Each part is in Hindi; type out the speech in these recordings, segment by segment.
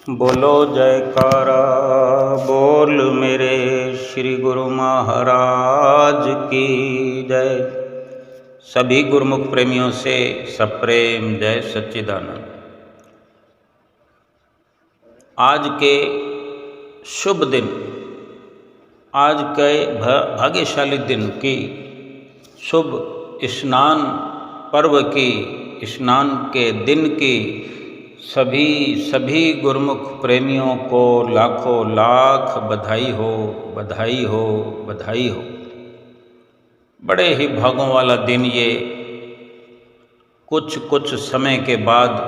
बोलो जयकारा बोल मेरे श्री गुरु महाराज की जय। सभी गुरुमुख प्रेमियों से सप्रेम जय सच्चिदानंद। आज के शुभ दिन, आज के भाग्यशाली दिन की शुभ स्नान पर्व की, स्नान के दिन की सभी गुरुमुख प्रेमियों को लाखों लाख बधाई हो, बधाई हो, बधाई हो। बड़े ही भागों वाला दिन ये। कुछ समय के बाद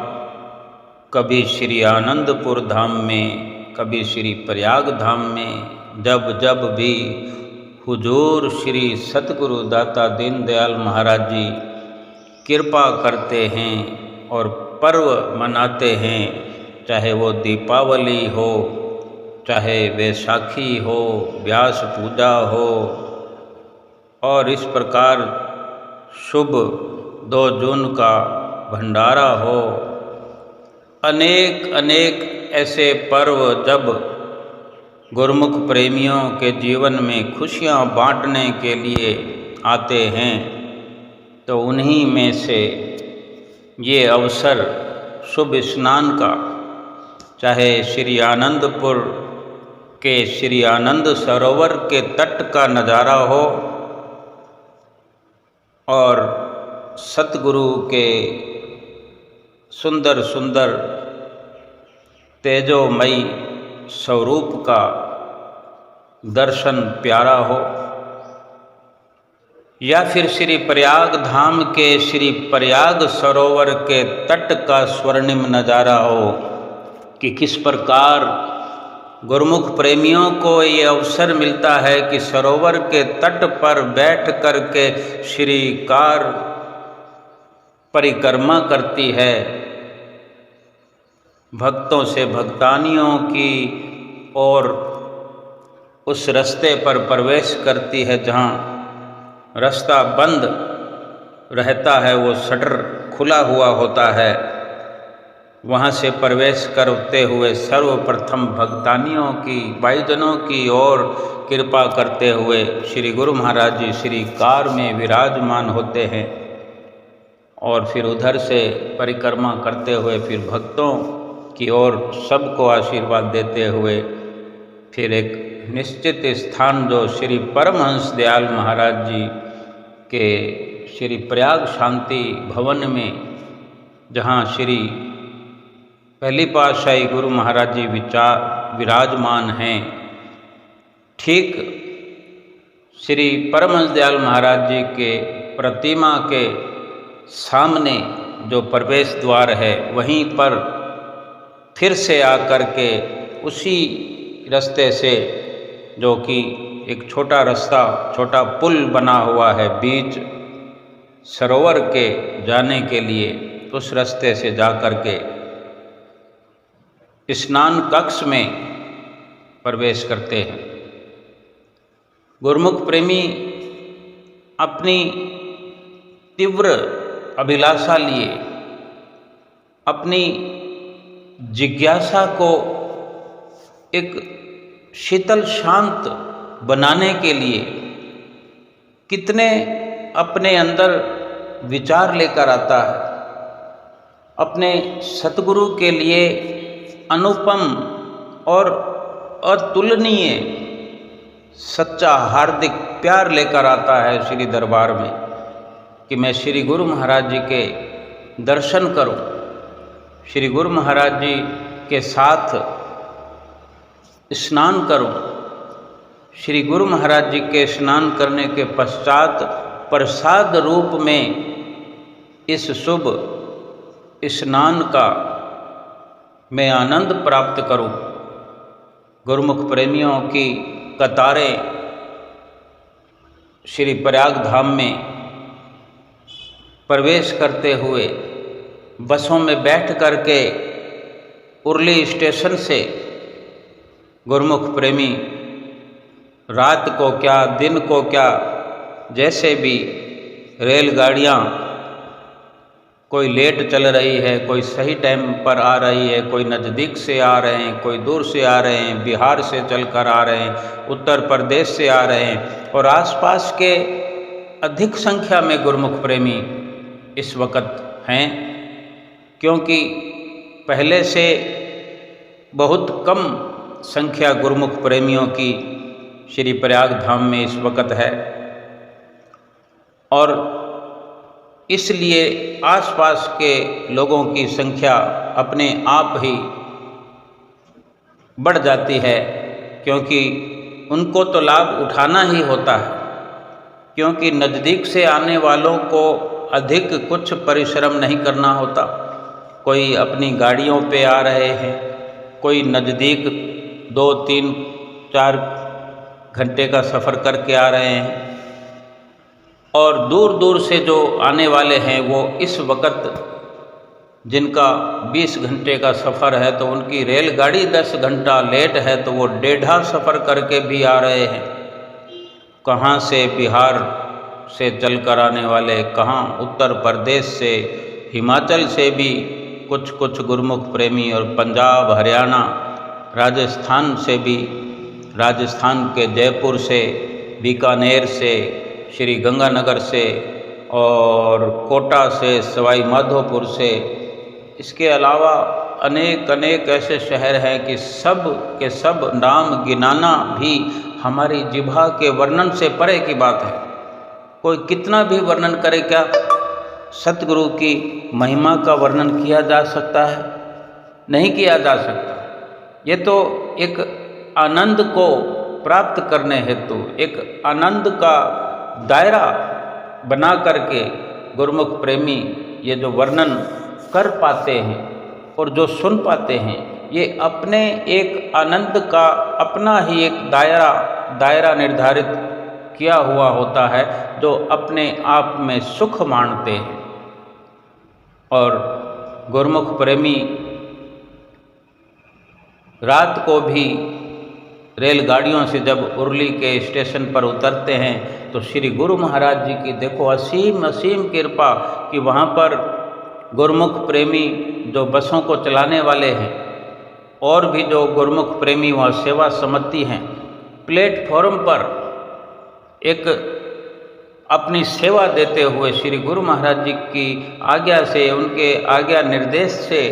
कभी श्री आनंदपुर धाम में, कभी श्री प्रयाग धाम में, जब भी हुजूर श्री सतगुरु दाता दीनदयाल महाराज जी कृपा करते हैं और पर्व मनाते हैं, चाहे वो दीपावली हो, चाहे वैसाखी हो, व्यास पूजा हो, और इस प्रकार शुभ 2 जून का भंडारा हो, अनेक ऐसे पर्व जब गुरुमुख प्रेमियों के जीवन में खुशियाँ बांटने के लिए आते हैं, तो उन्हीं में से ये अवसर शुभ स्नान का, चाहे श्री आनंदपुर के श्री आनंद सरोवर के तट का नज़ारा हो और सतगुरु के सुंदर सुंदर तेजोमयी स्वरूप का दर्शन प्यारा हो, या फिर श्री प्रयाग धाम के श्री प्रयाग सरोवर के तट का स्वर्णिम नज़ारा हो कि किस प्रकार गुरुमुख प्रेमियों को ये अवसर मिलता है कि सरोवर के तट पर बैठ कर के श्री कार परिक्रमा करती है, भक्तों से भक्तानियों की और उस रास्ते पर प्रवेश करती है जहाँ रास्ता बंद रहता है, वो शटर खुला हुआ होता है। वहाँ से प्रवेश करते हुए सर्वप्रथम भक्तानियों की, भाईजनों की और कृपा करते हुए श्री गुरु महाराज जी श्री कार में विराजमान होते हैं और फिर उधर से परिक्रमा करते हुए फिर भक्तों की ओर सबको आशीर्वाद देते हुए फिर एक निश्चित स्थान जो श्री परमहंस दयाल महाराज जी के श्री प्रयाग शांति भवन में, जहाँ श्री पहली पातशाही गुरु महाराज जी विराजमान हैं, ठीक श्री परमहंस दयाल महाराज जी के प्रतिमा के सामने जो प्रवेश द्वार है, वहीं पर फिर से आकर के उसी रास्ते से, जो कि एक छोटा रास्ता, छोटा पुल बना हुआ है बीच सरोवर के जाने के लिए, उस रास्ते से जा कर के स्नान कक्ष में प्रवेश करते हैं। गुरुमुख प्रेमी अपनी तीव्र अभिलाषा लिए, अपनी जिज्ञासा को एक शीतल शांत बनाने के लिए कितने अपने अंदर विचार लेकर आता है, अपने सतगुरु के लिए अनुपम और अतुलनीय सच्चा हार्दिक प्यार लेकर आता है श्री दरबार में कि मैं श्री गुरु महाराज जी के दर्शन करूं, श्री गुरु महाराज जी के साथ स्नान करूं, श्री गुरु महाराज जी के स्नान करने के पश्चात प्रसाद रूप में इस शुभ स्नान का मैं आनंद प्राप्त करूं। गुरुमुख प्रेमियों की कतारें श्री प्रयाग धाम में प्रवेश करते हुए बसों में बैठ करके उरली स्टेशन से गुरुमुख प्रेमी रात को क्या, दिन को क्या, जैसे भी रेलगाड़ियाँ कोई लेट चल रही है, कोई सही टाइम पर आ रही है, कोई नज़दीक से आ रहे हैं, कोई दूर से आ रहे हैं, बिहार से चलकर आ रहे हैं, उत्तर प्रदेश से आ रहे हैं। और आसपास के अधिक संख्या में गुरुमुख प्रेमी इस वक्त हैं, क्योंकि पहले से बहुत कम संख्या गुरुमुख प्रेमियों की श्री प्रयाग धाम में इस वक्त है। और इसलिए आसपास के लोगों की संख्या अपने आप ही बढ़ जाती है, क्योंकि उनको तो लाभ उठाना ही होता है। क्योंकि नज़दीक से आने वालों को अधिक कुछ परिश्रम नहीं करना होता। कोई अपनी गाड़ियों पे आ रहे हैं, कोई नज़दीक 2, 3, 4 घंटे का सफ़र करके आ रहे हैं, और दूर दूर से जो आने वाले हैं वो इस वक्त जिनका 20 घंटे का सफ़र है तो उनकी रेलगाड़ी 10 घंटा लेट है, तो वो 1.5 सफ़र करके भी आ रहे हैं। कहाँ से बिहार से चलकर आने वाले, कहाँ उत्तर प्रदेश से, हिमाचल से भी कुछ गुरुमुख प्रेमी, और पंजाब, हरियाणा, राजस्थान से भी, राजस्थान के जयपुर से, बीकानेर से, श्री गंगानगर से, और कोटा से, सवाई माधोपुर से। इसके अलावा अनेक ऐसे शहर हैं कि सब के सब नाम गिनाना भी हमारी जिह्वा के वर्णन से परे की बात है। कोई कितना भी वर्णन करे, क्या सतगुरु की महिमा का वर्णन किया जा सकता है? नहीं किया जा सकता। ये तो एक आनंद को प्राप्त करने हेतु, एक आनंद का दायरा बना करके गुरुमुख प्रेमी ये जो वर्णन कर पाते हैं और जो सुन पाते हैं, ये अपने एक आनंद का अपना ही एक दायरा निर्धारित किया हुआ होता है, जो अपने आप में सुख मानते हैं। और गुरुमुख प्रेमी रात को भी रेलगाड़ियों से जब उरली के स्टेशन पर उतरते हैं तो श्री गुरु महाराज जी की देखो असीम कृपा कि वहाँ पर गुरुमुख प्रेमी जो बसों को चलाने वाले हैं और भी जो गुरुमुख प्रेमी वहाँ सेवा समझती हैं, प्लेटफॉर्म पर एक अपनी सेवा देते हुए श्री गुरु महाराज जी की आज्ञा से, उनके आज्ञा निर्देश से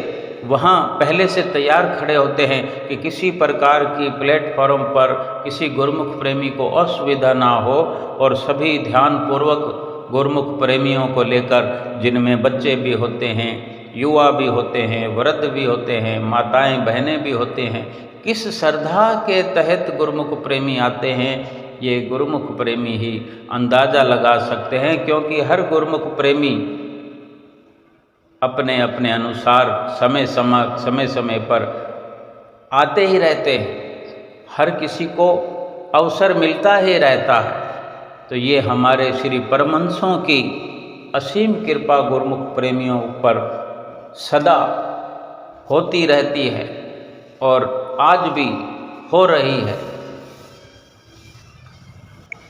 वहाँ पहले से तैयार खड़े होते हैं कि किसी प्रकार की प्लेटफॉर्म पर किसी गुरुमुख प्रेमी को असुविधा ना हो, और सभी ध्यानपूर्वक गुरुमुख प्रेमियों को लेकर, जिनमें बच्चे भी होते हैं, युवा भी होते हैं, वृद्ध भी होते हैं, माताएं बहनें भी होते हैं, किस श्रद्धा के तहत गुरुमुख प्रेमी आते हैं, ये गुरुमुख प्रेमी ही अंदाज़ा लगा सकते हैं। क्योंकि हर गुरुमुख प्रेमी अपने अपने अनुसार समय समय पर आते ही रहते हैं, हर किसी को अवसर मिलता ही रहता है। तो ये हमारे श्री परमहंसों की असीम कृपा गुरुमुख प्रेमियों पर सदा होती रहती है और आज भी हो रही है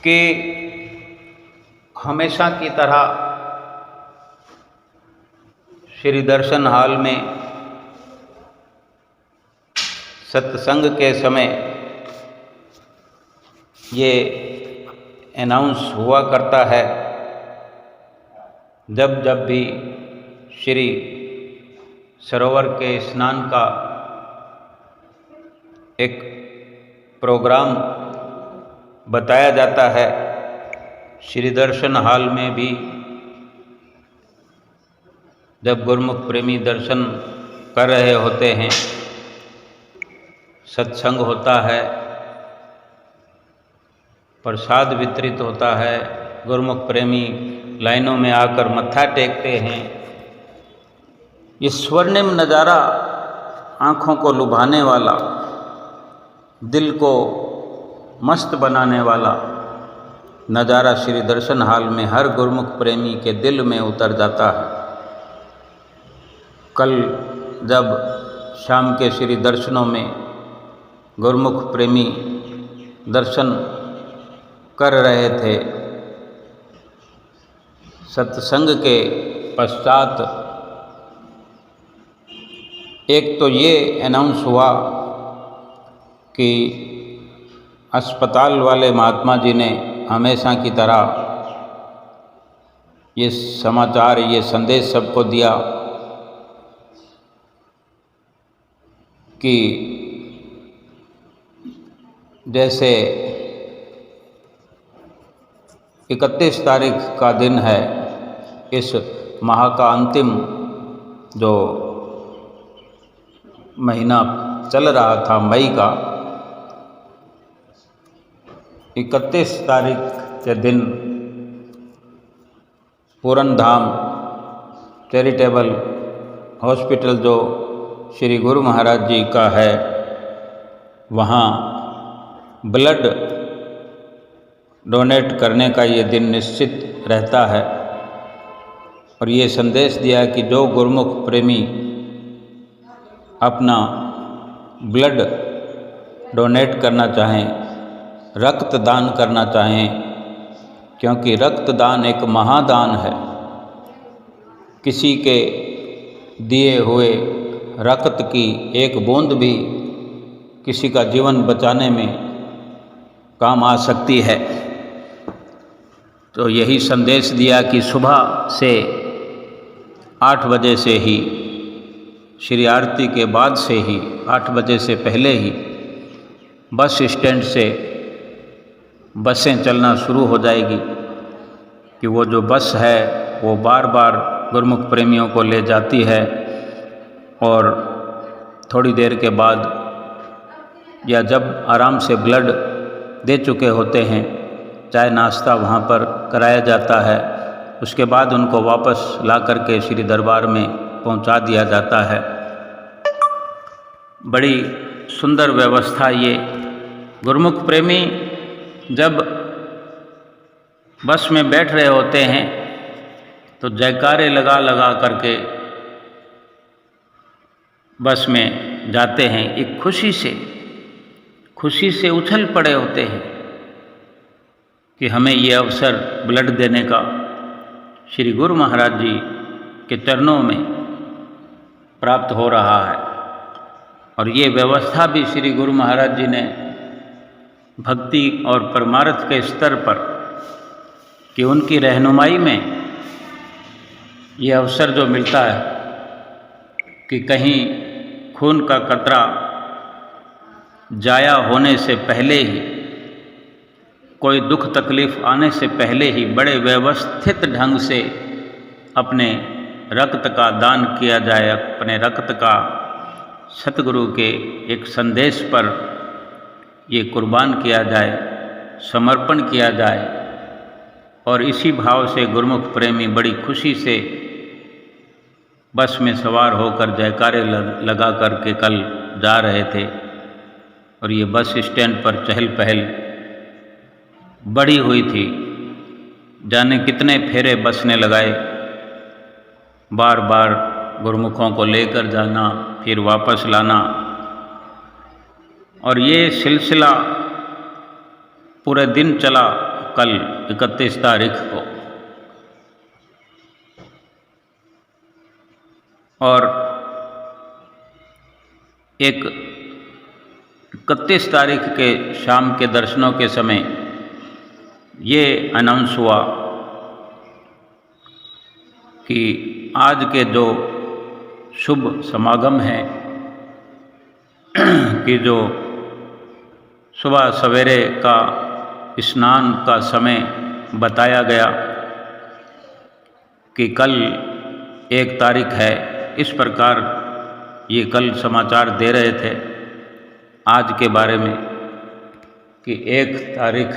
कि हमेशा की तरह श्री दर्शन हॉल में सत्संग के समय ये अनाउंस हुआ करता है, जब भी श्री सरोवर के स्नान का एक प्रोग्राम बताया जाता है। श्री दर्शन हॉल में भी जब गुरुमुख प्रेमी दर्शन कर रहे होते हैं, सत्संग होता है, प्रसाद वितरित होता है, गुरुमुख प्रेमी लाइनों में आकर मत्था टेकते हैं। ये स्वर्णिम नज़ारा आँखों को लुभाने वाला, दिल को मस्त बनाने वाला नज़ारा श्री दर्शन हॉल में हर गुरुमुख प्रेमी के दिल में उतर जाता है। कल जब शाम के श्री दर्शनों में गुरुमुख प्रेमी दर्शन कर रहे थे, सत्संग के पश्चात एक तो ये अनाउंस हुआ कि अस्पताल वाले महात्मा जी ने हमेशा की तरह ये समाचार, ये संदेश सबको दिया कि जैसे 31 तारीख का दिन है, इस माह का अंतिम जो महीना चल रहा था मई का, 31 तारीख के दिन पूरन धाम चैरिटेबल हॉस्पिटल जो श्री गुरु महाराज जी का है, वहाँ ब्लड डोनेट करने का ये दिन निश्चित रहता है। और ये संदेश दिया कि जो गुरुमुख प्रेमी अपना ब्लड डोनेट करना चाहें, रक्तदान करना चाहें, क्योंकि रक्तदान एक महादान है। किसी के दिए हुए रक्त की एक बूंद भी किसी का जीवन बचाने में काम आ सकती है। तो यही संदेश दिया कि सुबह से 8 बजे से ही, श्री आरती के बाद से ही, 8 बजे से पहले ही बस स्टैंड से बसें चलना शुरू हो जाएगी कि वो जो बस है वो बार बार गुरुमुख प्रेमियों को ले जाती है और थोड़ी देर के बाद या जब आराम से ब्लड दे चुके होते हैं, चाय नाश्ता वहाँ पर कराया जाता है। उसके बाद उनको वापस ला करके श्री दरबार में पहुँचा दिया जाता है। बड़ी सुंदर व्यवस्था ये। गुरुमुख प्रेमी जब बस में बैठ रहे होते हैं तो जयकारे लगा लगा करके बस में जाते हैं। एक खुशी से उछल पड़े होते हैं कि हमें ये अवसर ब्लड देने का श्री गुरु महाराज जी के चरणों में प्राप्त हो रहा है। और ये व्यवस्था भी श्री गुरु महाराज जी ने भक्ति और परमार्थ के स्तर पर, कि उनकी रहनुमाई में ये अवसर जो मिलता है कि कहीं खून का कतरा जाया होने से पहले ही, कोई दुख तकलीफ आने से पहले ही बड़े व्यवस्थित ढंग से अपने रक्त का दान किया जाए, अपने रक्त का सतगुरु के एक संदेश पर ये कुर्बान किया जाए, समर्पण किया जाए। और इसी भाव से गुरुमुख प्रेमी बड़ी खुशी से बस में सवार होकर जयकारे लगा कर के कल जा रहे थे। और ये बस स्टैंड पर चहल पहल बड़ी हुई थी। जाने कितने फेरे बस ने लगाए, बार बार गुरुमुखों को लेकर जाना, फिर वापस लाना। और ये सिलसिला पूरे दिन चला कल 31 तारीख को। और एक 31 तारीख के शाम के दर्शनों के समय ये अनाउंस हुआ कि आज के जो शुभ समागम है कि जो सुबह सवेरे का स्नान का समय बताया गया कि कल 1 तारीख है। इस प्रकार ये कल समाचार दे रहे थे आज के बारे में कि 1 तारीख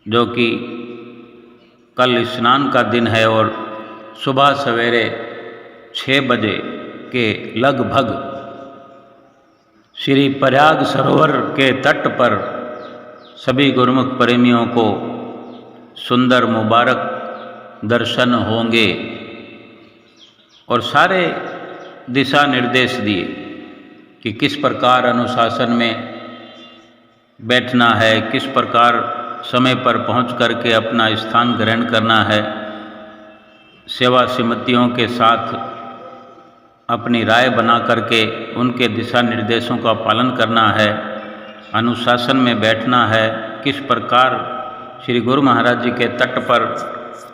जो कि कल स्नान का दिन है और सुबह सवेरे 6 बजे के लगभग श्री प्रयाग सरोवर के तट पर सभी गुरुमुख प्रेमियों को सुंदर मुबारक दर्शन होंगे। और सारे दिशा निर्देश दिए कि किस प्रकार अनुशासन में बैठना है, किस प्रकार समय पर पहुंच करके अपना स्थान ग्रहण करना है, सेवा समितियों के साथ अपनी राय बना करके उनके दिशा निर्देशों का पालन करना है, अनुशासन में बैठना है। किस प्रकार श्री गुरु महाराज जी के तट पर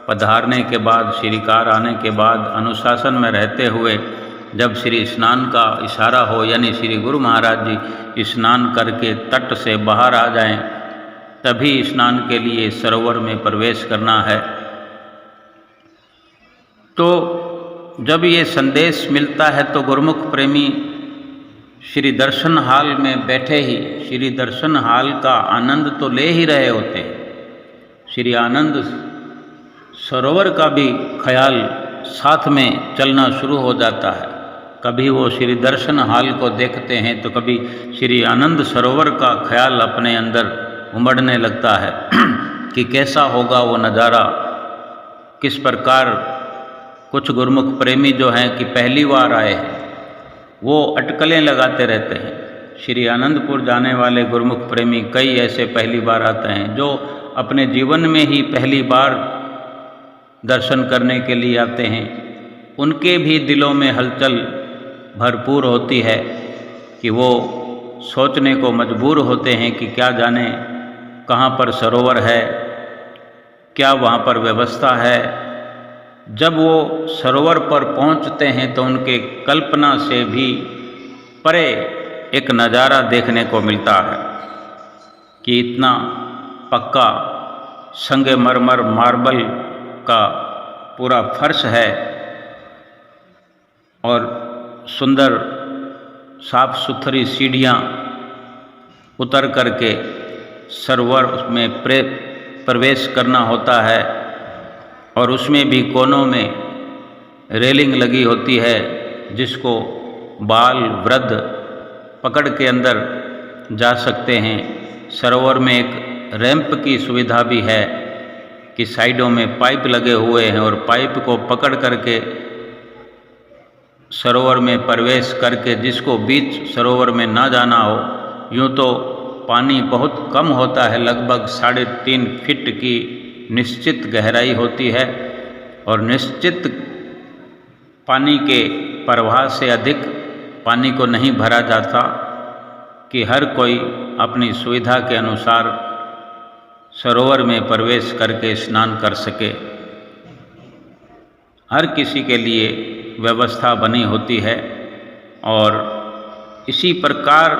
पधारने के बाद, श्रीकार आने के बाद अनुशासन में रहते हुए जब श्री स्नान का इशारा हो, यानी श्री गुरु महाराज जी स्नान करके तट से बाहर आ जाएं, तभी स्नान के लिए सरोवर में प्रवेश करना है। तो जब ये संदेश मिलता है तो गुरुमुख प्रेमी श्री दर्शन हाल में बैठे ही श्री दर्शन हाल का आनंद तो ले ही रहे होते हैं। श्री आनंद सरोवर का भी ख्याल साथ में चलना शुरू हो जाता है। कभी वो श्री दर्शन हाल को देखते हैं तो कभी श्री आनंद सरोवर का ख्याल अपने अंदर उमड़ने लगता है कि कैसा होगा वो नज़ारा, किस प्रकार। कुछ गुरुमुख प्रेमी जो हैं कि पहली बार आए हैं वो अटकलें लगाते रहते हैं। श्री आनंदपुर जाने वाले गुरुमुख प्रेमी कई ऐसे पहली बार आते हैं जो अपने जीवन में ही पहली बार दर्शन करने के लिए आते हैं। उनके भी दिलों में हलचल भरपूर होती है कि वो सोचने को मजबूर होते हैं कि क्या जाने कहाँ पर सरोवर है, क्या वहाँ पर व्यवस्था है। जब वो सरोवर पर पहुँचते हैं तो उनके कल्पना से भी परे एक नज़ारा देखने को मिलता है कि इतना पक्का संगमरमर मार्बल का पूरा फर्श है और सुंदर साफ सुथरी सीढ़ियाँ उतर करके सरोवर में प्रवेश करना होता है और उसमें भी कोनों में रेलिंग लगी होती है जिसको बाल वृद्ध पकड़ के अंदर जा सकते हैं। सरोवर में एक रैंप की सुविधा भी है कि साइडों में पाइप लगे हुए हैं और पाइप को पकड़ करके सरोवर में प्रवेश करके जिसको बीच सरोवर में ना जाना हो, यूँ तो पानी बहुत कम होता है, लगभग 3.5 फीट की निश्चित गहराई होती है और निश्चित पानी के प्रवाह से अधिक पानी को नहीं भरा जाता कि हर कोई अपनी सुविधा के अनुसार सरोवर में प्रवेश करके स्नान कर सके। हर किसी के लिए व्यवस्था बनी होती है और इसी प्रकार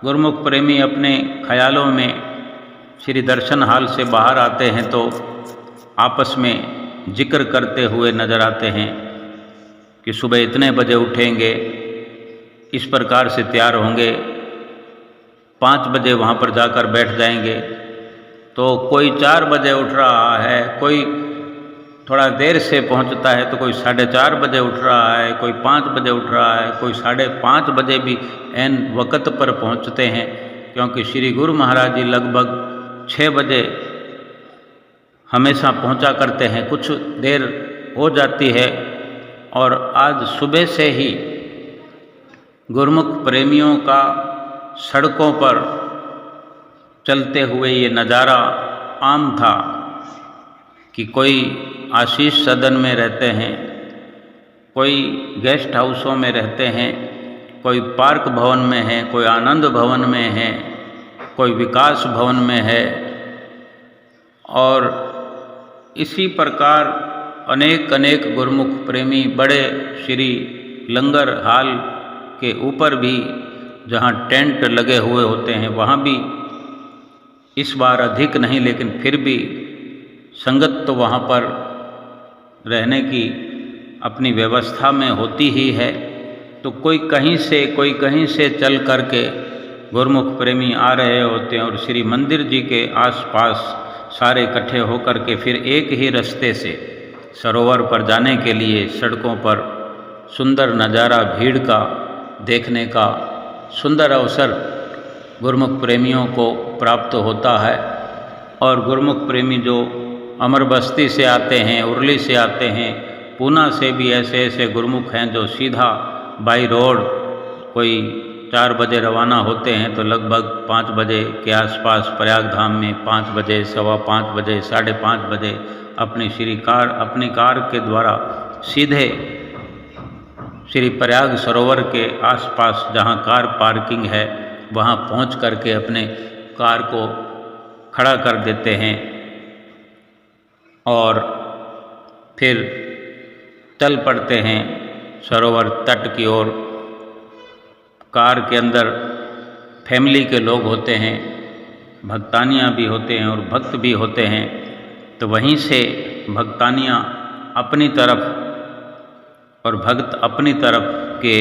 गुरुमुख प्रेमी अपने ख्यालों में श्री दर्शन हाल से बाहर आते हैं तो आपस में जिक्र करते हुए नज़र आते हैं कि सुबह इतने बजे उठेंगे, इस प्रकार से तैयार होंगे, 5 बजे वहाँ पर जाकर बैठ जाएंगे। तो कोई 4 बजे उठ रहा है, कोई थोड़ा देर से पहुँचता है तो कोई 4:30 बजे उठ रहा है, कोई 5 बजे उठ रहा है, कोई 5:30 बजे भी ऐन वक़्त पर पहुँचते हैं, क्योंकि श्री गुरु महाराज जी लगभग 6 बजे हमेशा पहुँचा करते हैं। कुछ देर हो जाती है और आज सुबह से ही गुरुमुख प्रेमियों का सड़कों पर चलते हुए ये नज़ारा आम था कि कोई आशीष सदन में रहते हैं, कोई गेस्ट हाउसों में रहते हैं, कोई पार्क भवन में है, कोई आनंद भवन में है, कोई विकास भवन में है और इसी प्रकार अनेक अनेक गुरुमुख प्रेमी बड़े श्री लंगर हाल के ऊपर भी जहाँ टेंट लगे हुए होते हैं वहाँ भी इस बार अधिक नहीं, लेकिन फिर भी संगत तो वहाँ पर रहने की अपनी व्यवस्था में होती ही है। तो कोई कहीं से चल करके गुरुमुख प्रेमी आ रहे होते हैं और श्री मंदिर जी के आसपास सारे इकट्ठे होकर के फिर एक ही रास्ते से सरोवर पर जाने के लिए सड़कों पर सुंदर नज़ारा भीड़ का देखने का सुंदर अवसर गुरुमुख प्रेमियों को प्राप्त होता है। और गुरुमुख प्रेमी जो अमरबस्ती से आते हैं, उरली से आते हैं, पूना से भी ऐसे ऐसे गुरुमुख हैं जो सीधा बाई रोड कोई 4 बजे रवाना होते हैं तो लगभग 5 बजे के आसपास प्रयाग धाम में 5 बजे, 5:15 बजे, 5:30 बजे अपनी कार के द्वारा सीधे श्री प्रयाग सरोवर के आसपास जहाँ कार पार्किंग है वहाँ पहुँच करके अपने कार को खड़ा कर देते हैं और फिर चल पड़ते हैं सरोवर तट की ओर। कार के अंदर फैमिली के लोग होते हैं, भक्तानियाँ भी होते हैं और भक्त भी होते हैं। तो वहीं से भक्तानियाँ अपनी तरफ और भक्त अपनी तरफ के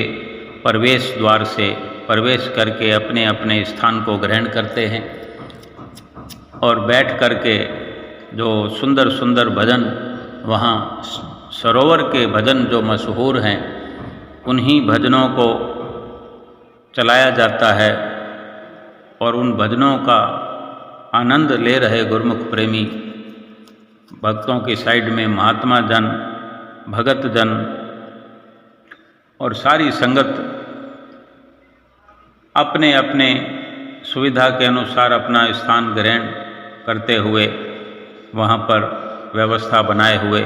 प्रवेश द्वार से प्रवेश करके अपने अपने स्थान को ग्रहण करते हैं और बैठ करके जो सुंदर सुंदर भजन वहाँ सरोवर के भजन जो मशहूर हैं उन्हीं भजनों को चलाया जाता है और उन भजनों का आनंद ले रहे गुरुमुख प्रेमी भक्तों की साइड में महात्मा जन, भगत जन और सारी संगत अपने अपने सुविधा के अनुसार अपना स्थान ग्रहण करते हुए वहाँ पर व्यवस्था बनाए हुए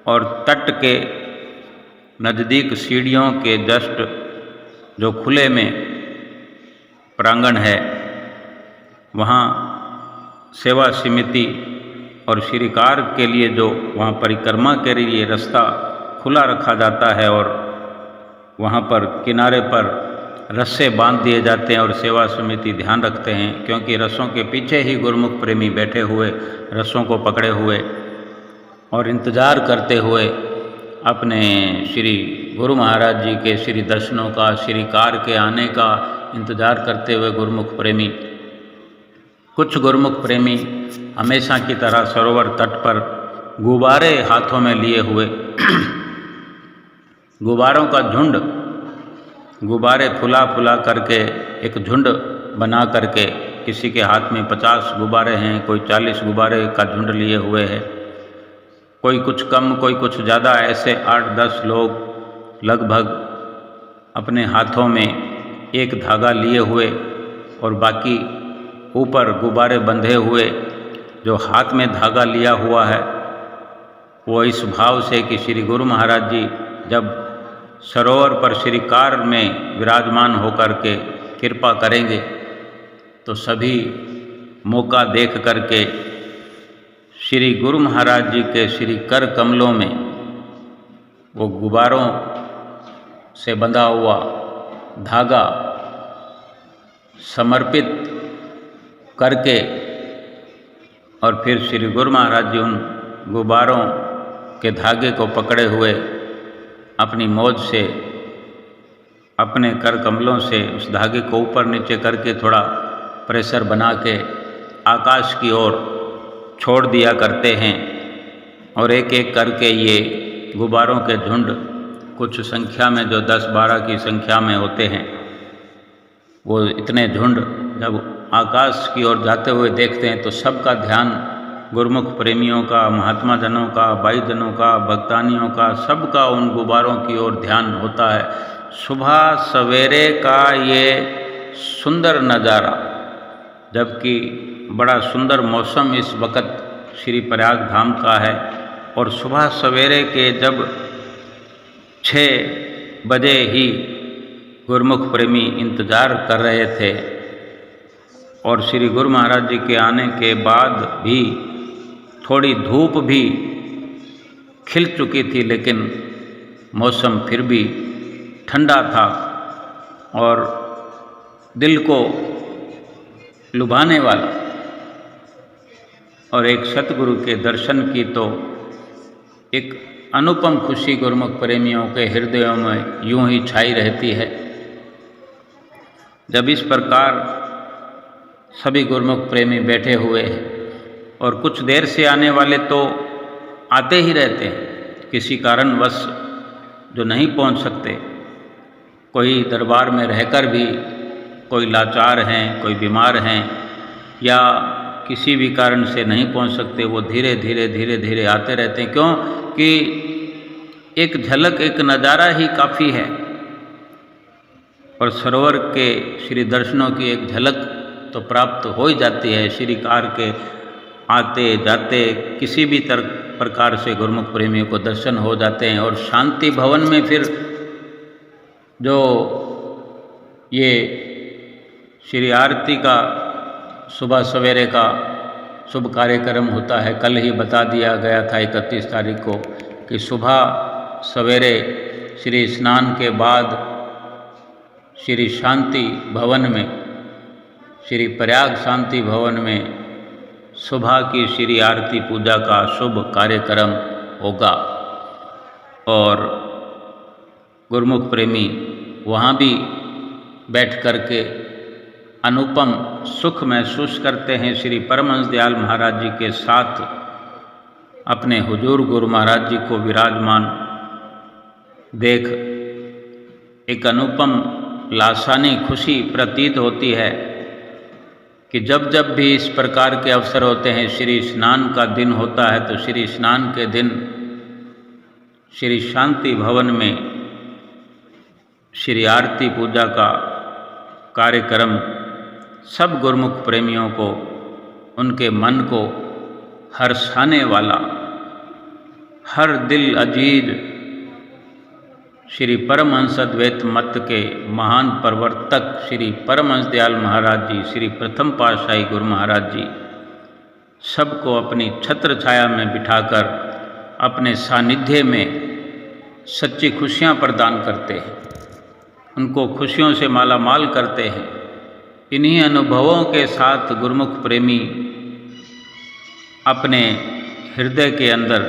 और तट के नज़दीक सीढ़ियों के जस्ट जो खुले में प्रांगण है वहाँ सेवा समिति और श्रीकार के लिए जो वहाँ परिक्रमा के लिए रास्ता खुला रखा जाता है और वहाँ पर किनारे पर रस्से बांध दिए जाते हैं और सेवा समिति ध्यान रखते हैं, क्योंकि रस्सों के पीछे ही गुरुमुख प्रेमी बैठे हुए रस्सों को पकड़े हुए और इंतज़ार करते हुए अपने श्री गुरु महाराज जी के श्री दर्शनों का, श्रीकार के आने का इंतज़ार करते हुए गुरुमुख प्रेमी, कुछ गुरुमुख प्रेमी हमेशा की तरह सरोवर तट पर गुब्बारे हाथों में लिए हुए गुब्बारों का झुंड, गुब्बारे फुला फुला करके एक झुंड बना करके, किसी के हाथ में 50 गुब्बारे हैं, कोई 40 गुब्बारे का झुंड लिए हुए है, कोई कुछ कम कोई कुछ ज़्यादा, ऐसे 8-10 लोग लगभग अपने हाथों में एक धागा लिए हुए और बाकी ऊपर गुब्बारे बंधे हुए। जो हाथ में धागा लिया हुआ है वो इस भाव से कि श्री गुरु महाराज जी जब सरोवर पर श्रीकार में विराजमान होकर के कृपा करेंगे तो सभी मौका देख करके श्री गुरु महाराज जी के श्री कर कमलों में वो गुब्बारों से बंधा हुआ धागा समर्पित करके और फिर श्री गुरु महाराज जी उन गुब्बारों के धागे को पकड़े हुए अपनी मौज से अपने कर कमलों से उस धागे को ऊपर नीचे करके थोड़ा प्रेशर बना के आकाश की ओर छोड़ दिया करते हैं और एक एक करके ये गुब्बारों के झुंड कुछ संख्या में जो 10-12 की संख्या में होते हैं, वो इतने झुंड जब आकाश की ओर जाते हुए देखते हैं तो सबका ध्यान गुरुमुख प्रेमियों का, महात्मा जनों का, भाई जनों का, भक्तानियों का, सबका उन गुब्बारों की ओर ध्यान होता है। सुबह सवेरे का ये सुंदर नज़ारा, जबकि बड़ा सुंदर मौसम इस वक़्त श्री प्रयाग धाम का है और सुबह सवेरे के जब 6 बजे ही गुरुमुख प्रेमी इंतज़ार कर रहे थे और श्री गुरु महाराज जी के आने के बाद भी थोड़ी धूप भी खिल चुकी थी, लेकिन मौसम फिर भी ठंडा था और दिल को लुभाने वाला, और एक सतगुरु के दर्शन की तो एक अनुपम खुशी गुरुमुख प्रेमियों के हृदयों में यूं ही छाई रहती है। जब इस प्रकार सभी गुरुमुख प्रेमी बैठे हुए हैं और कुछ देर से आने वाले तो आते ही रहते हैं, किसी कारणवश जो नहीं पहुंच सकते, कोई दरबार में रहकर भी कोई लाचार हैं, कोई बीमार हैं या किसी भी कारण से नहीं पहुंच सकते, वो धीरे धीरे धीरे धीरे आते रहते हैं। क्यों कि एक झलक, एक नज़ारा ही काफ़ी है और सरोवर के श्री दर्शनों की एक झलक तो प्राप्त हो ही जाती है। श्रीकार के आते जाते किसी भी प्रकार से गुरुमुख प्रेमियों को दर्शन हो जाते हैं और शांति भवन में फिर जो ये श्री आरती का सुबह सवेरे का शुभ कार्यक्रम होता है, कल ही बता दिया गया था 31 तारीख को कि सुबह सवेरे श्री स्नान के बाद श्री शांति भवन में, श्री प्रयाग शांति भवन में सुबह की श्री आरती पूजा का शुभ कार्यक्रम होगा और गुरुमुख प्रेमी वहाँ भी बैठ कर के अनुपम सुख महसूस करते हैं। श्री परमहंस दयाल महाराज जी के साथ अपने हुजूर गुरु महाराज जी को विराजमान देख एक अनुपम लासानी खुशी प्रतीत होती है कि जब जब भी इस प्रकार के अवसर होते हैं, श्री स्नान का दिन होता है, तो श्री स्नान के दिन श्री शांति भवन में श्री आरती पूजा का कार्यक्रम सब गुरुमुख प्रेमियों को, उनके मन को हर्षाने वाला, हर दिल अजीज श्री परमहंस अद्वैत मत के महान प्रवर्तक श्री परमहंस दयाल महाराज जी, श्री प्रथम पातशाही गुरु महाराज जी सबको अपनी छत्र छाया में बिठाकर अपने सानिध्य में सच्ची खुशियाँ प्रदान करते हैं, उनको खुशियों से माला माल करते हैं। इन्हीं अनुभवों के साथ गुरुमुख प्रेमी अपने हृदय के अंदर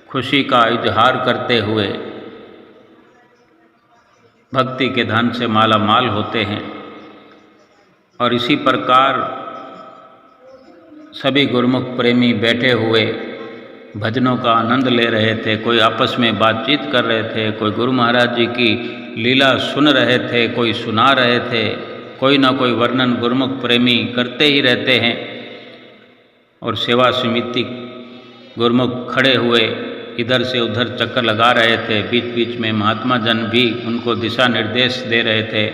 खुशी का इजहार करते हुए भक्ति के धन से माला माल होते हैं। और इसी प्रकार सभी गुरुमुख प्रेमी बैठे हुए भजनों का आनंद ले रहे थे, कोई आपस में बातचीत कर रहे थे, कोई गुरु महाराज जी की लीला सुन रहे थे, कोई सुना रहे थे, कोई ना कोई वर्णन गुरुमुख प्रेमी करते ही रहते हैं। और सेवा समिति गुरुमुख खड़े हुए इधर से उधर चक्कर लगा रहे थे, बीच बीच में महात्मा जन भी उनको दिशा निर्देश दे रहे थे,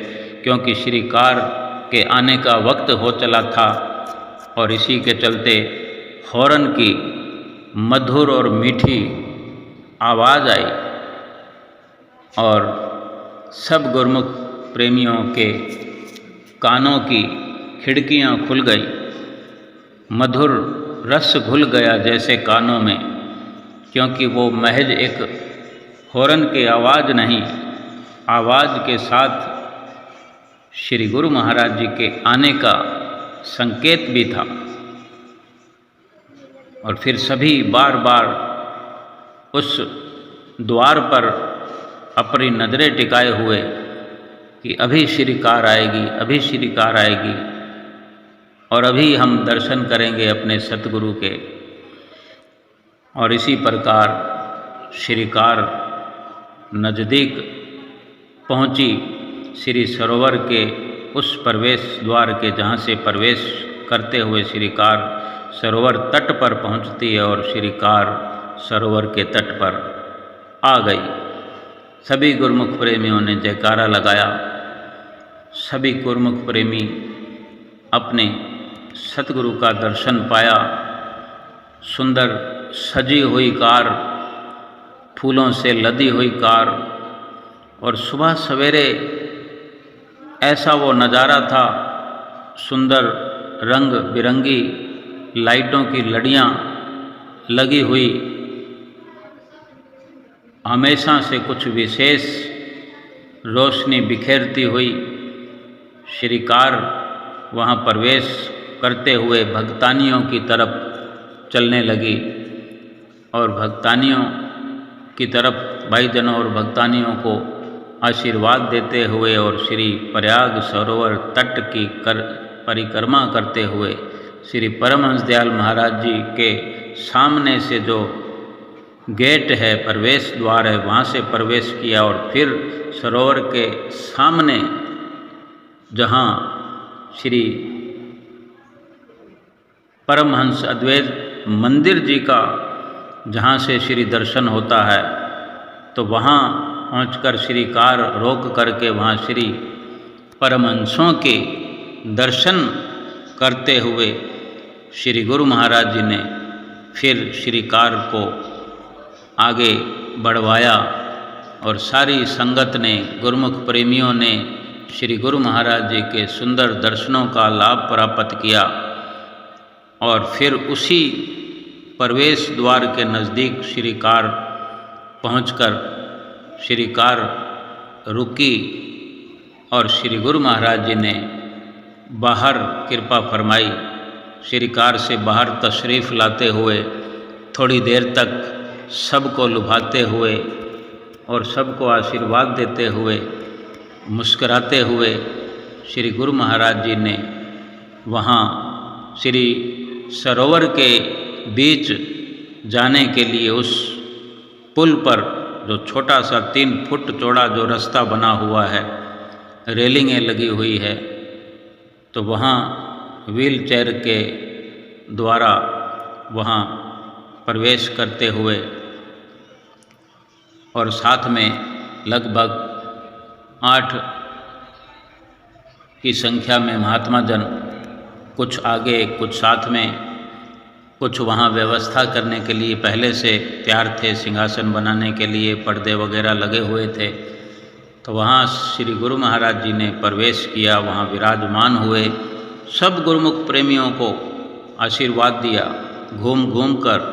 क्योंकि श्रीकार के आने का वक्त हो चला था। और इसी के चलते हॉर्न की मधुर और मीठी आवाज़ आई और सब गुरुमुख प्रेमियों के कानों की खिड़कियां खुल गई, मधुर रस घुल गया जैसे कानों में, क्योंकि वो महज एक हॉर्न की आवाज़ नहीं, आवाज़ के साथ श्री गुरु महाराज जी के आने का संकेत भी था। और फिर सभी बार बार उस द्वार पर अपनी नज़रें टिकाए हुए कि अभी श्रीकार आएगी, अभी श्रीकार आएगी और अभी हम दर्शन करेंगे अपने सतगुरु के। और इसी प्रकार श्रीकार नज़दीक पहुंची श्री सरोवर के उस प्रवेश द्वार के, जहाँ से प्रवेश करते हुए श्रीकार सरोवर तट पर पहुंचती है और श्रीकार सरोवर के तट पर आ गई। सभी गुरुमुख प्रेमियों ने जयकारा लगाया। सभी गुरुमुख प्रेमी अपने सतगुरु का दर्शन पाया। सुंदर सजी हुई कार, फूलों से लदी हुई कार, और सुबह सवेरे ऐसा वो नज़ारा था, सुंदर रंग बिरंगी लाइटों की लड़ियाँ लगी हुई, हमेशा से कुछ विशेष रोशनी बिखेरती हुई। श्रीकार वहाँ प्रवेश करते हुए भक्तानियों की तरफ चलने लगी और भक्तानियों की तरफ भाईजनों और भक्तानियों को आशीर्वाद देते हुए और श्री प्रयाग सरोवर तट की परिक्रमा करते हुए श्री परमहंस दयाल महाराज जी के सामने से जो गेट है, प्रवेश द्वार है, वहाँ से प्रवेश किया और फिर सरोवर के सामने जहाँ श्री परमहंस अद्वैत मंदिर जी का जहाँ से श्री दर्शन होता है, तो वहाँ पहुंचकर श्रीकार रोक करके वहाँ श्री परमहंसों के दर्शन करते हुए श्री गुरु महाराज जी ने फिर श्रीकार को आगे बढ़वाया और सारी संगत ने, गुरुमुख प्रेमियों ने श्री गुरु महाराज जी के सुंदर दर्शनों का लाभ प्राप्त किया। और फिर उसी प्रवेश द्वार के नज़दीक श्री कार पहुंचकर श्री कार रुकी और श्री गुरु महाराज जी ने बाहर कृपा फरमाई। श्री कार से बाहर तशरीफ़ लाते हुए थोड़ी देर तक सबको लुभाते हुए और सबको आशीर्वाद देते हुए, मुस्कराते हुए श्री गुरु महाराज जी ने वहाँ श्री सरोवर के बीच जाने के लिए उस पुल पर, जो छोटा सा 3 फुट चौड़ा जो रास्ता बना हुआ है, रेलिंगें लगी हुई है, तो वहाँ व्हील चेयर के द्वारा वहाँ प्रवेश करते हुए और साथ में लगभग 8 की संख्या में महात्मा जन, कुछ आगे कुछ साथ में, कुछ वहाँ व्यवस्था करने के लिए पहले से तैयार थे, सिंहासन बनाने के लिए पर्दे वगैरह लगे हुए थे। तो वहाँ श्री गुरु महाराज जी ने प्रवेश किया, वहाँ विराजमान हुए, सब गुरुमुख प्रेमियों को आशीर्वाद दिया। घूम घूम कर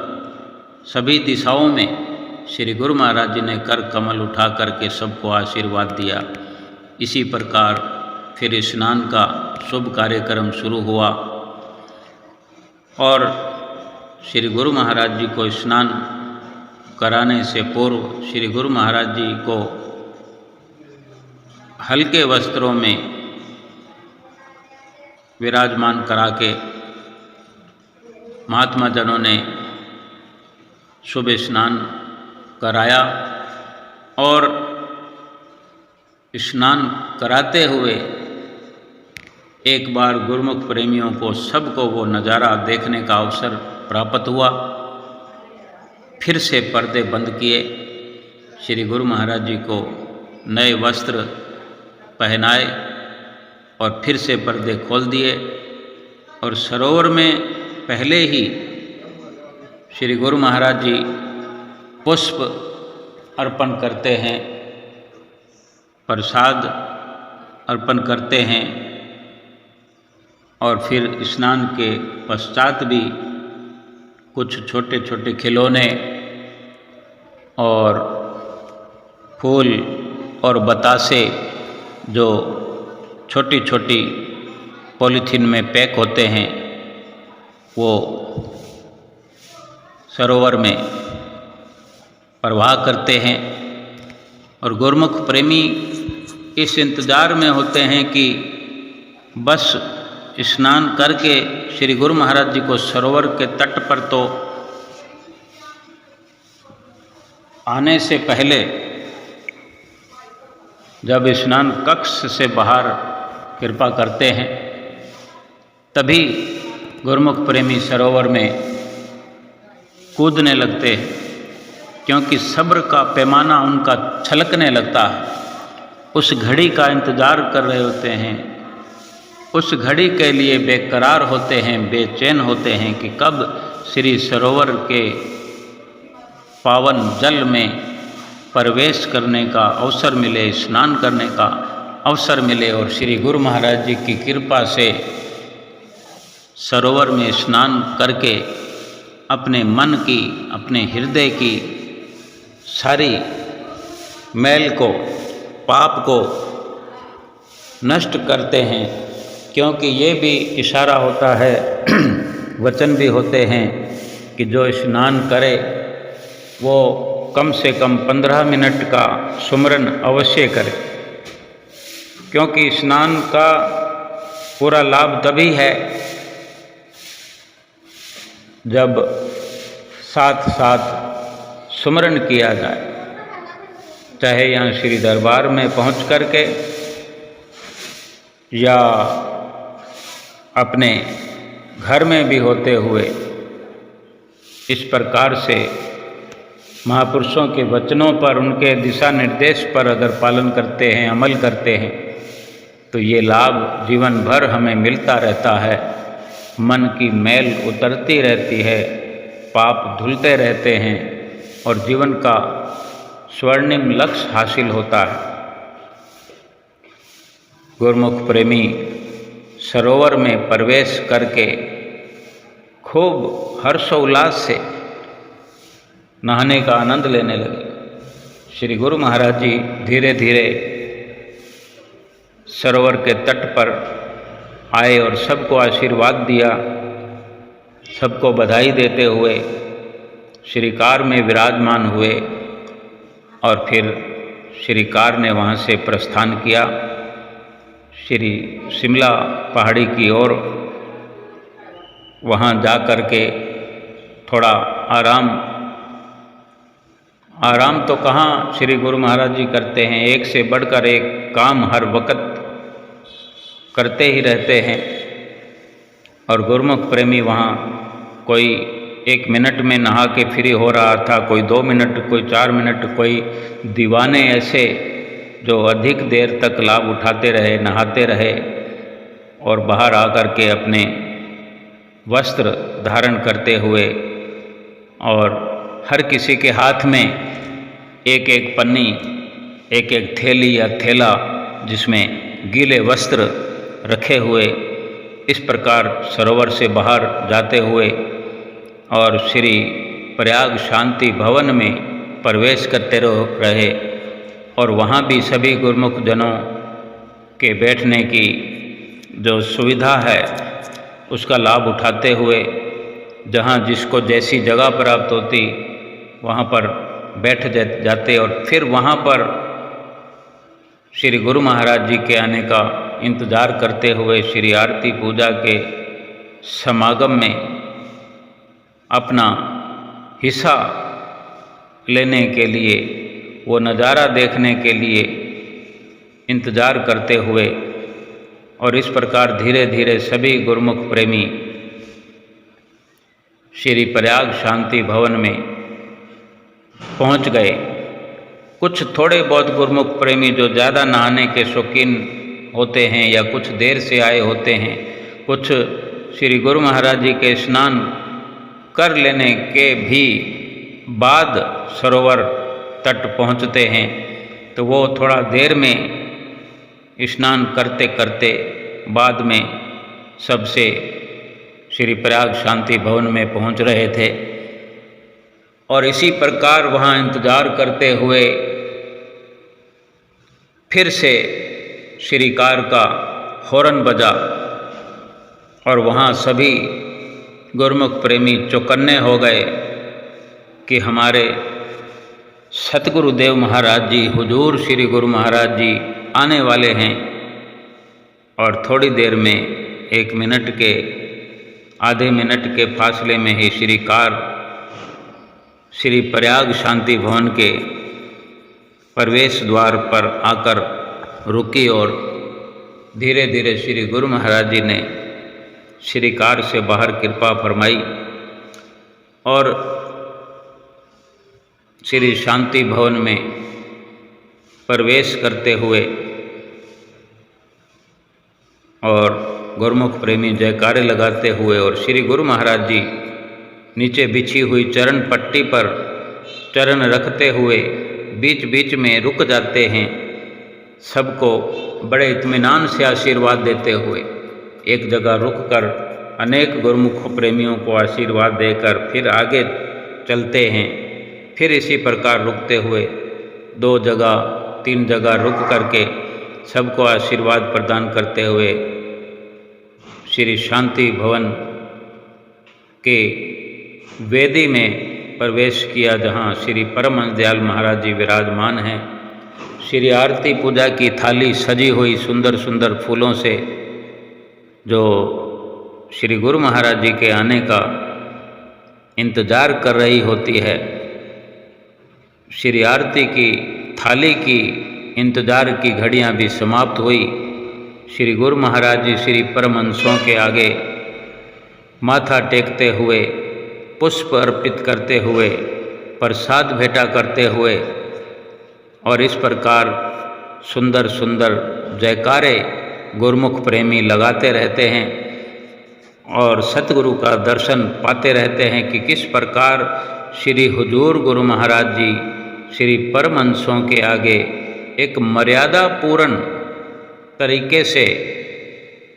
सभी दिशाओं में श्री गुरु महाराज जी ने कर कमल उठा करके सबको आशीर्वाद दिया। इसी प्रकार फिर स्नान का शुभ कार्यक्रम शुरू हुआ और श्री गुरु महाराज जी को स्नान कराने से पूर्व श्री गुरु महाराज जी को हल्के वस्त्रों में विराजमान करा के महात्मा जनों ने शुभ स्नान कराया और स्नान कराते हुए एक बार गुरुमुख प्रेमियों को सबको वो नज़ारा देखने का अवसर प्राप्त हुआ। फिर से पर्दे बंद किए, श्री गुरु महाराज जी को नए वस्त्र पहनाए और फिर से पर्दे खोल दिए और सरोवर में पहले ही श्री गुरु महाराज जी पुष्प अर्पण करते हैं, प्रसाद अर्पण करते हैं और फिर स्नान के पश्चात भी कुछ छोटे छोटे खिलौने और फूल और बतासे जो छोटी छोटी पॉलीथीन में पैक होते हैं, वो सरोवर में प्रवाह करते हैं। और गुरुमुख प्रेमी इस इंतज़ार में होते हैं कि बस स्नान करके श्री गुरु महाराज जी को सरोवर के तट पर तो आने से पहले, जब स्नान कक्ष से बाहर कृपा करते हैं, तभी गुरुमुख प्रेमी सरोवर में कूदने लगते हैं, क्योंकि सब्र का पैमाना उनका छलकने लगता है। उस घड़ी का इंतज़ार कर रहे होते हैं, उस घड़ी के लिए बेकरार होते हैं, बेचैन होते हैं कि कब श्री सरोवर के पावन जल में प्रवेश करने का अवसर मिले, स्नान करने का अवसर मिले और श्री गुरु महाराज जी की कृपा से सरोवर में स्नान करके अपने मन की, अपने हृदय की सारी मैल को, पाप को नष्ट करते हैं। क्योंकि ये भी इशारा होता है, वचन भी होते हैं कि जो स्नान करे वो कम से कम 15 मिनट का सुमरन अवश्य करे, क्योंकि स्नान का पूरा लाभ तभी है जब साथ साथ सुमरन किया जाए, चाहे यहाँ श्री दरबार में पहुँच करके या अपने घर में भी होते हुए। इस प्रकार से महापुरुषों के वचनों पर, उनके दिशा निर्देश पर अगर पालन करते हैं, अमल करते हैं, तो ये लाभ जीवन भर हमें मिलता रहता है। मन की मैल उतरती रहती है, पाप धुलते रहते हैं और जीवन का स्वर्णिम लक्ष्य हासिल होता है। गुरुमुख प्रेमी सरोवर में प्रवेश करके खूब हर्षोल्लास से नहाने का आनंद लेने लगे। श्री गुरु महाराज जी धीरे धीरे सरोवर के तट पर आए और सबको आशीर्वाद दिया। सबको बधाई देते हुए श्री कार में विराजमान हुए और फिर श्री कार ने वहाँ से प्रस्थान किया श्री शिमला पहाड़ी की ओर। वहाँ जा कर के थोड़ा आराम तो कहाँ श्री गुरु महाराज जी करते हैं, एक से बढ़कर एक काम हर वक्त करते ही रहते हैं। और गुरुमुख प्रेमी वहाँ कोई 1 मिनट में नहा के फ्री हो रहा था, कोई 2 मिनट, कोई 4 मिनट, कोई दीवाने ऐसे जो अधिक देर तक लाभ उठाते रहे, नहाते रहे और बाहर आकर के अपने वस्त्र धारण करते हुए और हर किसी के हाथ में एक एक पन्नी, एक एक थैली या थैला जिसमें गीले वस्त्र रखे हुए इस प्रकार सरोवर से बाहर जाते हुए और श्री प्रयाग शांति भवन में प्रवेश करते रहे। और वहाँ भी सभी गुरुमुख जनों के बैठने की जो सुविधा है उसका लाभ उठाते हुए जहाँ जिसको जैसी जगह प्राप्त होती वहाँ पर बैठ जाते और फिर वहाँ पर श्री गुरु महाराज जी के आने का इंतज़ार करते हुए श्री आरती पूजा के समागम में अपना हिस्सा लेने के लिए, वो नज़ारा देखने के लिए इंतज़ार करते हुए और इस प्रकार धीरे धीरे सभी गुरुमुख प्रेमी श्री प्रयाग शांति भवन में पहुंच गए। कुछ थोड़े बहुत गुरुमुख प्रेमी जो ज़्यादा नहाने के शौकीन होते हैं या कुछ देर से आए होते हैं, कुछ श्री गुरु महाराज जी के स्नान कर लेने के भी बाद सरोवर तट पहुंचते हैं, तो वो थोड़ा देर में स्नान करते करते बाद में सबसे श्री प्रयाग शांति भवन में पहुंच रहे थे। और इसी प्रकार वहाँ इंतज़ार करते हुए फिर से श्री कार का हॉर्न बजा और वहाँ सभी गुरुमुख प्रेमी चौकन्ने हो गए कि हमारे सतगुरुदेव महाराज जी, हुजूर श्री गुरु महाराज जी आने वाले हैं। और थोड़ी देर में 1 मिनट के, आधे मिनट के फासले में ही श्री कार श्री प्रयाग शांति भवन के प्रवेश द्वार पर आकर रुकी और धीरे धीरे श्री गुरु महाराज जी ने श्री कार से बाहर कृपा फरमाई और श्री शांति भवन में प्रवेश करते हुए और गुरुमुख प्रेमी जयकारे लगाते हुए और श्री गुरु महाराज जी नीचे बिछी हुई चरण पट्टी पर चरण रखते हुए बीच बीच में रुक जाते हैं, सबको बड़े इत्मीनान से आशीर्वाद देते हुए एक जगह रुककर अनेक गुरुमुख प्रेमियों को आशीर्वाद देकर फिर आगे चलते हैं। फिर इसी प्रकार रुकते हुए 2 जगह 3 जगह रुक करके सबको आशीर्वाद प्रदान करते हुए श्री शांति भवन के वेदी में प्रवेश किया, जहाँ श्री परमहंस दयाल महाराज जी विराजमान हैं। श्री आरती पूजा की थाली सजी हुई सुंदर सुंदर फूलों से, जो श्री गुरु महाराज जी के आने का इंतज़ार कर रही होती है। श्री आरती की थाली की इंतज़ार की घड़ियां भी समाप्त हुई। श्री गुरु महाराज जी श्री परमहंसों के आगे माथा टेकते हुए, पुष्प अर्पित करते हुए, प्रसाद भेंटा करते हुए और इस प्रकार सुंदर सुंदर जयकारे गुरुमुख प्रेमी लगाते रहते हैं और सतगुरु का दर्शन पाते रहते हैं कि किस प्रकार श्री हुजूर गुरु महाराज जी श्री परमहंसों के आगे एक मर्यादा पूर्ण तरीके से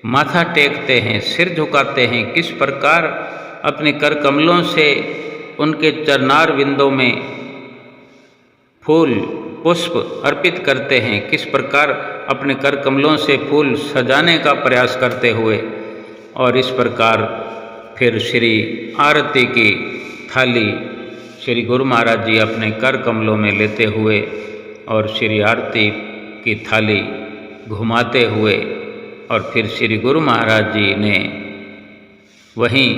माथा टेकते हैं, सिर झुकाते हैं, किस प्रकार अपने कर कमलों से उनके चरणार विंदों में फूल पुष्प अर्पित करते हैं, किस प्रकार अपने कर कमलों से फूल सजाने का प्रयास करते हुए, और इस प्रकार फिर श्री आरती की थाली श्री गुरु महाराज जी अपने कर कमलों में लेते हुए और श्री आरती की थाली घुमाते हुए, और फिर श्री गुरु महाराज जी ने वहीं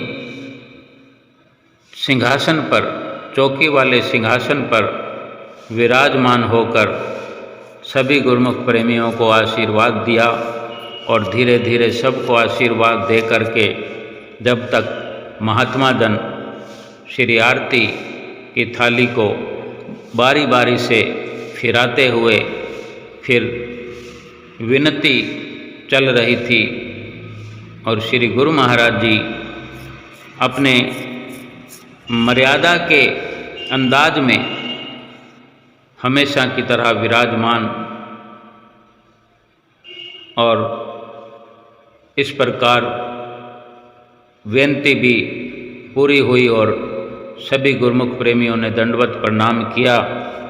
सिंहासन पर, चौकी वाले सिंहासन पर विराजमान होकर सभी गुरुमुख प्रेमियों को आशीर्वाद दिया, और धीरे धीरे सबको आशीर्वाद दे करके जब तक महात्मा जन श्री आरती की थाली को बारी बारी से फिराते हुए फिर विनती चल रही थी, और श्री गुरु महाराज जी अपने मर्यादा के अंदाज में हमेशा की तरह विराजमान, और इस प्रकार बेनती भी पूरी हुई और सभी गुरुमुख प्रेमियों ने दंडवत प्रणाम किया।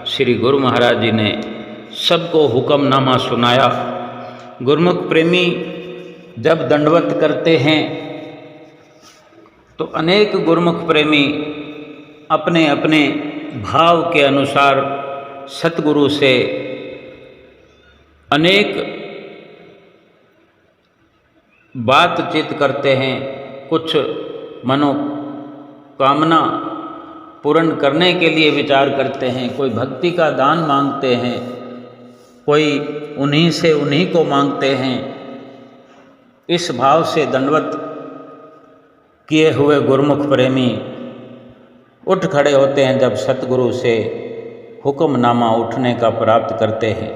श्री गुरु महाराज जी ने सबको हुक्मनामा सुनाया। गुरुमुख प्रेमी जब दंडवत करते हैं तो अनेक गुरुमुख प्रेमी अपने अपने भाव के अनुसार सतगुरु से अनेक बातचीत करते हैं, कुछ मनोकामना पूर्ण करने के लिए विचार करते हैं, कोई भक्ति का दान मांगते हैं, कोई उन्हीं से उन्हीं को मांगते हैं। इस भाव से दंडवत किए हुए गुरुमुख प्रेमी उठ खड़े होते हैं जब सतगुरु से हुक्मनामा उठने का प्राप्त करते हैं,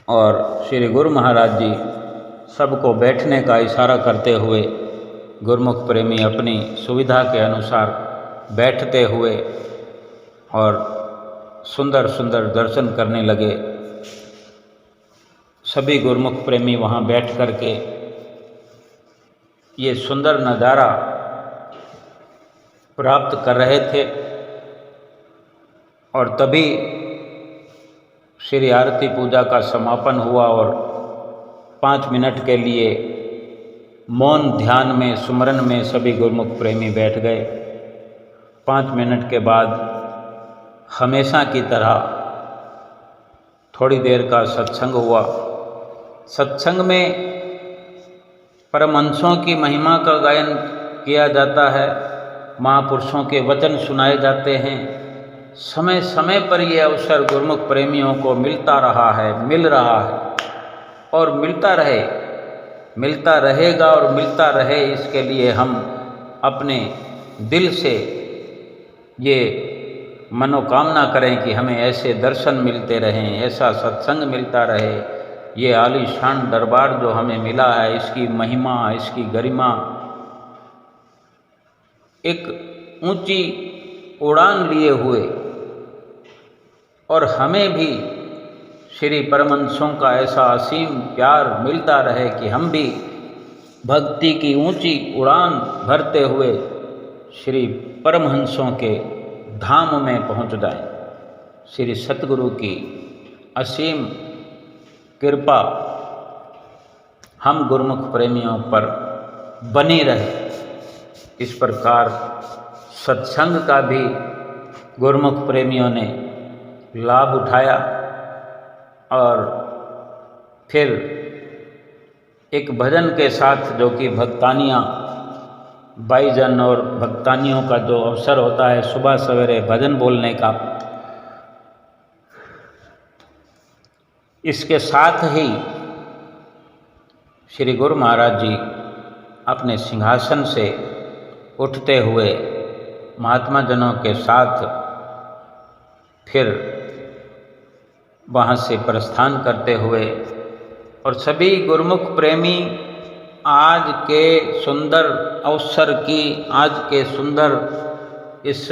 और श्री गुरु महाराज जी सबको बैठने का इशारा करते हुए गुरुमुख प्रेमी अपनी सुविधा के अनुसार बैठते हुए और सुंदर सुंदर दर्शन करने लगे। सभी गुरुमुख प्रेमी वहाँ बैठ कर के ये सुंदर नज़ारा प्राप्त कर रहे थे, और तभी श्री आरती पूजा का समापन हुआ और 5 मिनट के लिए मौन ध्यान में सुमरन में सभी गुरुमुख प्रेमी बैठ गए। 5 मिनट के बाद हमेशा की तरह थोड़ी देर का सत्संग हुआ। सत्संग में परमहंसों की महिमा का गायन किया जाता है, महापुरुषों के वचन सुनाए जाते हैं। समय समय पर यह अवसर गुरुमुख प्रेमियों को मिलता रहा है, मिल रहा है और मिलता रहेगा और मिलता रहे, इसके लिए हम अपने दिल से ये मनोकामना करें कि हमें ऐसे दर्शन मिलते रहें, ऐसा सत्संग मिलता रहे। ये आलीशान दरबार जो हमें मिला है, इसकी महिमा, इसकी गरिमा एक ऊंची उड़ान लिए हुए, और हमें भी श्री परमहंसों का ऐसा असीम प्यार मिलता रहे कि हम भी भक्ति की ऊंची उड़ान भरते हुए श्री परमहंसों के धाम में पहुंच जाएं। श्री सतगुरु की असीम कृपा हम गुरुमुख प्रेमियों पर बनी रहे। इस प्रकार सत्संग का भी गुरुमुख प्रेमियों ने लाभ उठाया, और फिर एक भजन के साथ, जो कि भक्तानियाँ बाईजन और भक्तानियों का जो अवसर होता है सुबह सवेरे भजन बोलने का, इसके साथ ही श्री गुरु महाराज जी अपने सिंहासन से उठते हुए महात्मा जनों के साथ फिर वहाँ से प्रस्थान करते हुए, और सभी गुरुमुख प्रेमी आज के सुंदर अवसर की, आज के सुंदर इस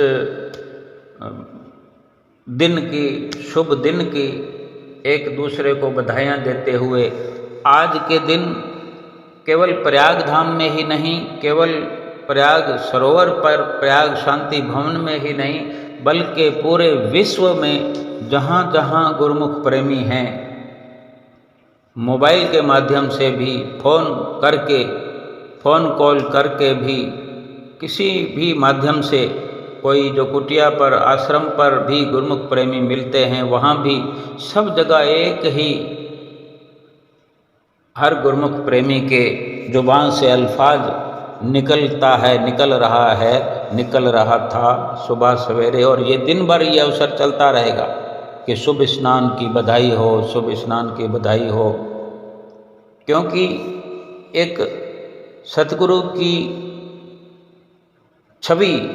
दिन की, शुभ दिन की एक दूसरे को बधाइयाँ देते हुए आज के दिन केवल प्रयाग धाम में ही नहीं, केवल प्रयाग सरोवर पर, प्रयाग शांति भवन में ही नहीं, बल्कि पूरे विश्व में जहाँ जहाँ गुरुमुख प्रेमी हैं, मोबाइल के माध्यम से भी, फ़ोन कॉल करके भी, किसी भी माध्यम से, कोई जो कुटिया पर, आश्रम पर भी गुरुमुख प्रेमी मिलते हैं, वहाँ भी सब जगह एक ही हर गुरुमुख प्रेमी के जुबान से अल्फाज निकलता है, निकल रहा है, निकल रहा था सुबह सवेरे, और ये दिन भर ये अवसर चलता रहेगा कि शुभ स्नान की बधाई हो, शुभ स्नान की बधाई हो। क्योंकि एक सतगुरु की छवि,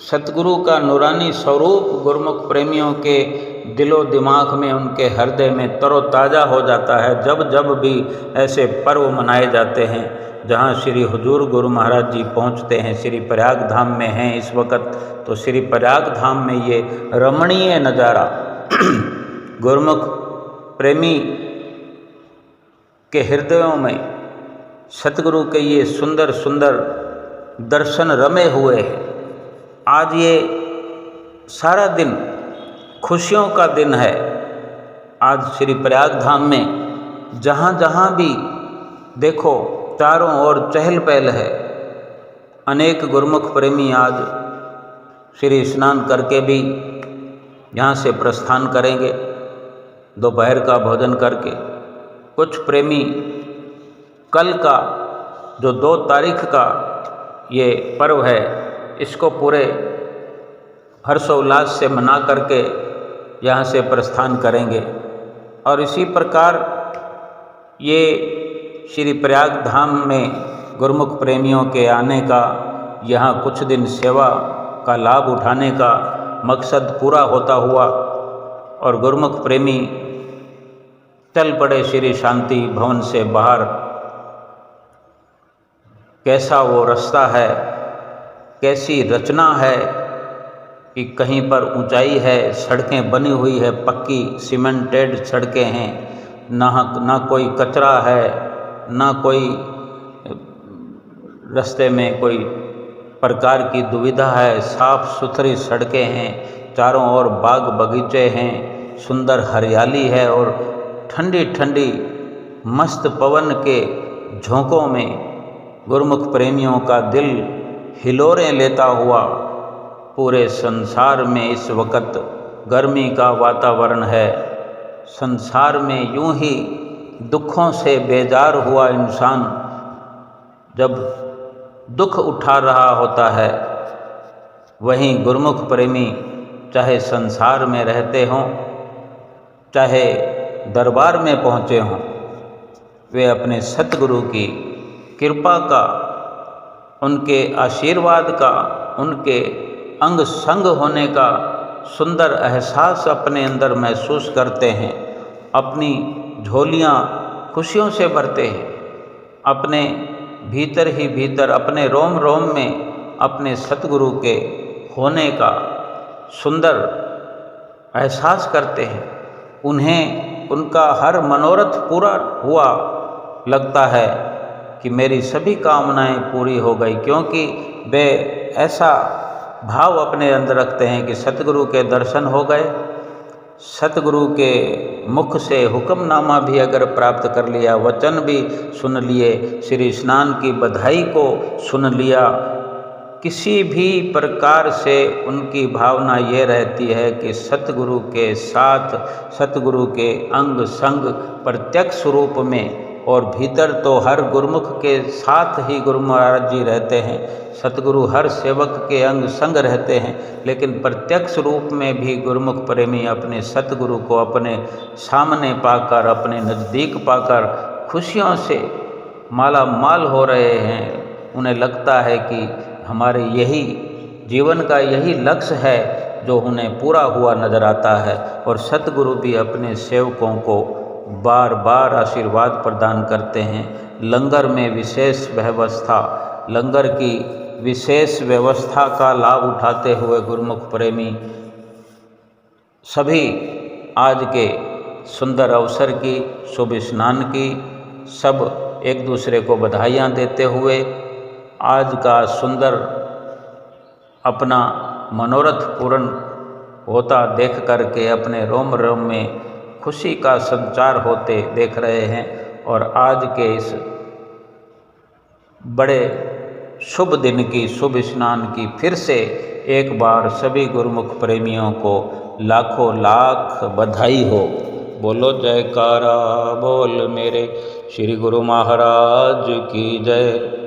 सतगुरु का नूरानी स्वरूप गुरुमुख प्रेमियों के दिलो दिमाग में, उनके हृदय में तरोताज़ा हो जाता है जब जब भी ऐसे पर्व मनाए जाते हैं। जहाँ श्री हुजूर गुरु महाराज जी पहुँचते हैं, श्री प्रयाग धाम में हैं इस वक्त, तो श्री प्रयाग धाम में ये रमणीय नज़ारा गुरुमुख प्रेमी के हृदयों में सतगुरु के ये सुंदर सुंदर दर्शन रमे हुए हैं। आज ये सारा दिन खुशियों का दिन है। आज श्री प्रयाग धाम में जहाँ जहाँ भी देखो चारों ओर चहल पहल है। अनेक गुरुमुख प्रेमी आज श्री स्नान करके भी यहाँ से प्रस्थान करेंगे, दोपहर का भोजन करके। कुछ प्रेमी कल का जो 2 तारीख का ये पर्व है, इसको पूरे हर्षोल्लास से मना करके यहाँ से प्रस्थान करेंगे। और इसी प्रकार ये श्री प्रयाग धाम में गुरुमुख प्रेमियों के आने का, यहाँ कुछ दिन सेवा का लाभ उठाने का मकसद पूरा होता हुआ और गुरुमुख प्रेमी चल पड़े श्री शांति भवन से बाहर। कैसा वो रास्ता है, कैसी रचना है कि कहीं पर ऊंचाई है, सड़कें बनी हुई है, पक्की सीमेंटेड सड़कें हैं, ना कोई कचरा है, ना कोई रास्ते में कोई प्रकार की दुविधा है, साफ़ सुथरी सड़कें हैं, चारों ओर बाग बगीचे हैं, सुंदर हरियाली है और ठंडी ठंडी मस्त पवन के झोंकों में गुरुमुख प्रेमियों का दिल हिलोरें लेता हुआ पूरे संसार में इस वक्त गर्मी का वातावरण है। संसार में यूं ही दुखों से बेजार हुआ इंसान जब दुख उठा रहा होता है, वहीं गुरुमुख प्रेमी चाहे संसार में रहते हों, चाहे दरबार में पहुँचे हों, वे अपने सतगुरु की कृपा का, उनके आशीर्वाद का, उनके अंग संग होने का सुंदर एहसास अपने अंदर महसूस करते हैं। अपनी झोलियाँ खुशियों से भरते हैं। अपने भीतर ही भीतर, अपने रोम रोम में अपने सतगुरु के होने का सुंदर एहसास करते हैं। उन्हें उनका हर मनोरथ पूरा हुआ लगता है कि मेरी सभी कामनाएं पूरी हो गई, क्योंकि वे ऐसा भाव अपने अंदर रखते हैं कि सतगुरु के दर्शन हो गए, सतगुरु के मुख से हुक्मनामा भी अगर प्राप्त कर लिया, वचन भी सुन लिए, श्री स्नान की बधाई को सुन लिया, किसी भी प्रकार से उनकी भावना ये रहती है कि सतगुरु के साथ, सतगुरु के अंग संग प्रत्यक्ष रूप में, और भीतर तो हर गुरुमुख के साथ ही गुरु महाराज जी रहते हैं, सतगुरु हर सेवक के अंग संग रहते हैं, लेकिन प्रत्यक्ष रूप में भी गुरुमुख प्रेमी अपने सतगुरु को अपने सामने पाकर, अपने नज़दीक पाकर खुशियों से माला माल हो रहे हैं। उन्हें लगता है कि हमारे यही जीवन का यही लक्ष्य है जो उन्हें पूरा हुआ नज़र आता है। और सतगुरु भी अपने सेवकों को बार बार आशीर्वाद प्रदान करते हैं। लंगर में विशेष व्यवस्था, लंगर की विशेष व्यवस्था का लाभ उठाते हुए गुरुमुख प्रेमी सभी आज के सुंदर अवसर की, शुभ स्नान की सब एक दूसरे को बधाइयाँ देते हुए आज का सुंदर अपना मनोरथ पूर्ण होता देख करके अपने रोम रोम में खुशी का संचार होते देख रहे हैं। और आज के इस बड़े शुभ दिन की, शुभ स्नान की फिर से एक बार सभी गुरुमुख प्रेमियों को लाखों लाख बधाई हो। बोलो जयकारा बोल मेरे श्री गुरु महाराज की जय।